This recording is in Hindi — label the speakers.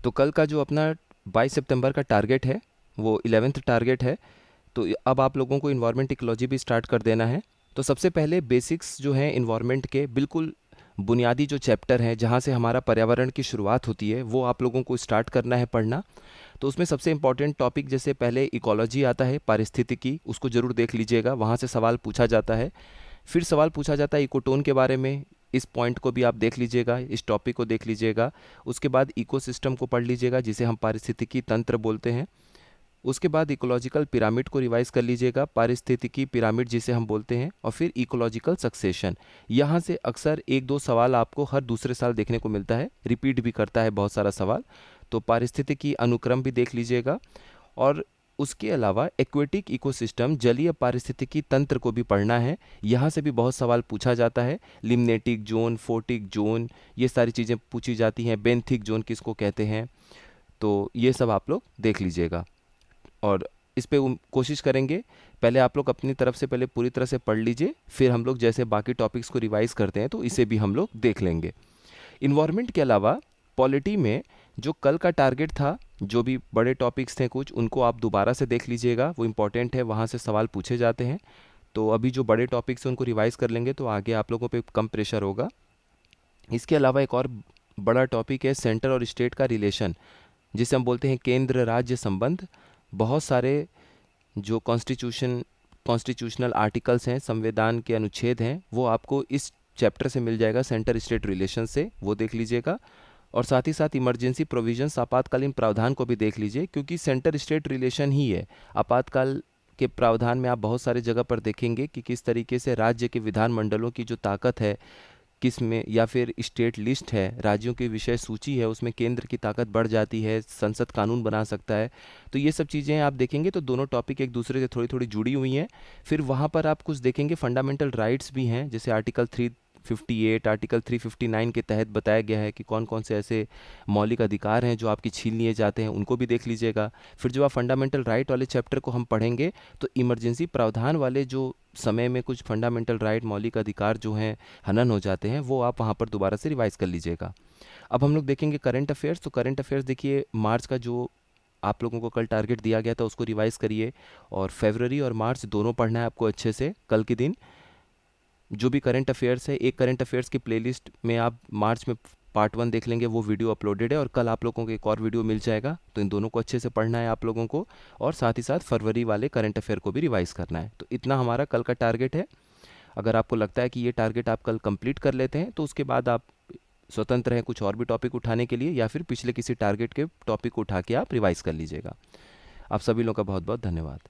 Speaker 1: तो कल का जो अपना 22 सितंबर का टारगेट है वो 11th टारगेट है। तो अब आप लोगों को इन्वायरमेंट इकोलॉजी भी स्टार्ट कर देना है। तो सबसे पहले बेसिक्स जो हैं इन्वायरमेंट के, बिल्कुल बुनियादी जो चैप्टर हैं जहाँ से हमारा पर्यावरण की शुरुआत होती है, वो आप लोगों को स्टार्ट करना है पढ़ना। तो उसमें सबसे इम्पॉर्टेंट टॉपिक जैसे पहले इकोलॉजी आता है, पारिस्थितिकी, उसको ज़रूर देख लीजिएगा, वहाँ से सवाल पूछा जाता है। फिर सवाल पूछा जाता है इकोटोन के बारे में, इस पॉइंट को भी आप देख लीजिएगा, इस टॉपिक को देख लीजिएगा। उसके बाद इकोसिस्टम को पढ़ लीजिएगा जिसे हम पारिस्थितिकी तंत्र बोलते हैं। उसके बाद इकोलॉजिकल पिरामिड को रिवाइज कर लीजिएगा, पारिस्थितिकी पिरामिड जिसे हम बोलते हैं। और फिर इकोलॉजिकल सक्सेशन, यहाँ से अक्सर एक दो सवाल आपको हर दूसरे साल देखने को मिलता है, रिपीट भी करता है बहुत सारा सवाल। तो पारिस्थितिकी अनुक्रम भी देख लीजिएगा। और उसके अलावा एक्वेटिक इकोसिस्टम, जलीय पारिस्थितिकी तंत्र को भी पढ़ना है, यहाँ से भी बहुत सवाल पूछा जाता है। लिम्नेटिक जोन, फोटिक जोन, ये सारी चीज़ें पूछी जाती हैं। बेंथिक जोन किसको कहते हैं, तो ये सब आप लोग देख लीजिएगा। और इस पे कोशिश करेंगे, पहले आप लोग अपनी तरफ से पहले पूरी तरह से पढ़ लीजिए, फिर हम लोग जैसे बाकी टॉपिक्स को रिवाइज करते हैं तो इसे भी हम लोग देख लेंगे। इन्वायरमेंट के अलावा पॉलिटी में जो कल का टारगेट था, जो भी बड़े टॉपिक्स थे कुछ, उनको आप दोबारा से देख लीजिएगा, वो इम्पोर्टेंट है, वहाँ से सवाल पूछे जाते हैं। तो अभी जो बड़े टॉपिक्स हैं उनको रिवाइज कर लेंगे तो आगे आप लोगों पे कम प्रेशर होगा। इसके अलावा एक और बड़ा टॉपिक है सेंटर और स्टेट का रिलेशन, जिसे हम बोलते हैं केंद्र राज्य संबंध। बहुत सारे जो कॉन्स्टिट्यूशनल आर्टिकल्स हैं, संविधान के अनुच्छेद हैं, वो आपको इस चैप्टर से मिल जाएगा, सेंटर स्टेट रिलेशन से, वो देख लीजिएगा। और साथ ही साथ इमरजेंसी प्रोविजंस, आपातकालीन प्रावधान को भी देख लीजिए, क्योंकि सेंटर स्टेट रिलेशन ही है। आपातकाल के प्रावधान में आप बहुत सारी जगह पर देखेंगे कि किस तरीके से राज्य के विधानमंडलों की जो ताकत है, किस में, या फिर स्टेट लिस्ट है, राज्यों की विषय सूची है, उसमें केंद्र की ताकत बढ़ जाती है, संसद कानून बना सकता है। तो ये सब चीज़ें आप देखेंगे तो दोनों टॉपिक एक दूसरे से थोड़ी थोड़ी जुड़ी हुई हैं। फिर वहाँ पर आप कुछ देखेंगे फंडामेंटल राइट्स भी हैं, जैसे आर्टिकल 358, आर्टिकल 359 के तहत बताया गया है कि कौन कौन से ऐसे मौलिक अधिकार हैं जो आपकी छीन लिए जाते हैं, उनको भी देख लीजिएगा। फिर जब आप फंडामेंटल राइट वाले चैप्टर को हम पढ़ेंगे तो इमरजेंसी प्रावधान वाले जो समय में कुछ फंडामेंटल राइट, मौलिक अधिकार जो हैं हनन हो जाते हैं, वो आप वहाँ पर दोबारा से रिवाइज कर लीजिएगा। अब हम लोग देखेंगे करंट अफेयर्स। तो करंट अफेयर्स देखिए, मार्च का जो आप लोगों को कल टारगेट दिया गया था उसको रिवाइज करिए, और फरवरी और मार्च दोनों पढ़ना है आपको अच्छे से कल के दिन। जो भी करंट अफेयर्स है, एक करंट अफेयर्स की प्लेलिस्ट में आप मार्च में पार्ट 1 देख लेंगे, वो वीडियो अपलोडेड है, और कल आप लोगों को एक और वीडियो मिल जाएगा। तो इन दोनों को अच्छे से पढ़ना है आप लोगों को, और साथ ही साथ फरवरी वाले करंट अफेयर को भी रिवाइज करना है। तो इतना हमारा कल का टारगेट है। अगर आपको लगता है कि ये टारगेट आप कल कंप्लीट कर लेते हैं तो उसके बाद आप स्वतंत्र हैं कुछ और भी टॉपिक उठाने के लिए, या फिर पिछले किसी टारगेट के टॉपिक को उठा के आप रिवाइज कर लीजिएगा। आप सभी लोगों का बहुत बहुत धन्यवाद।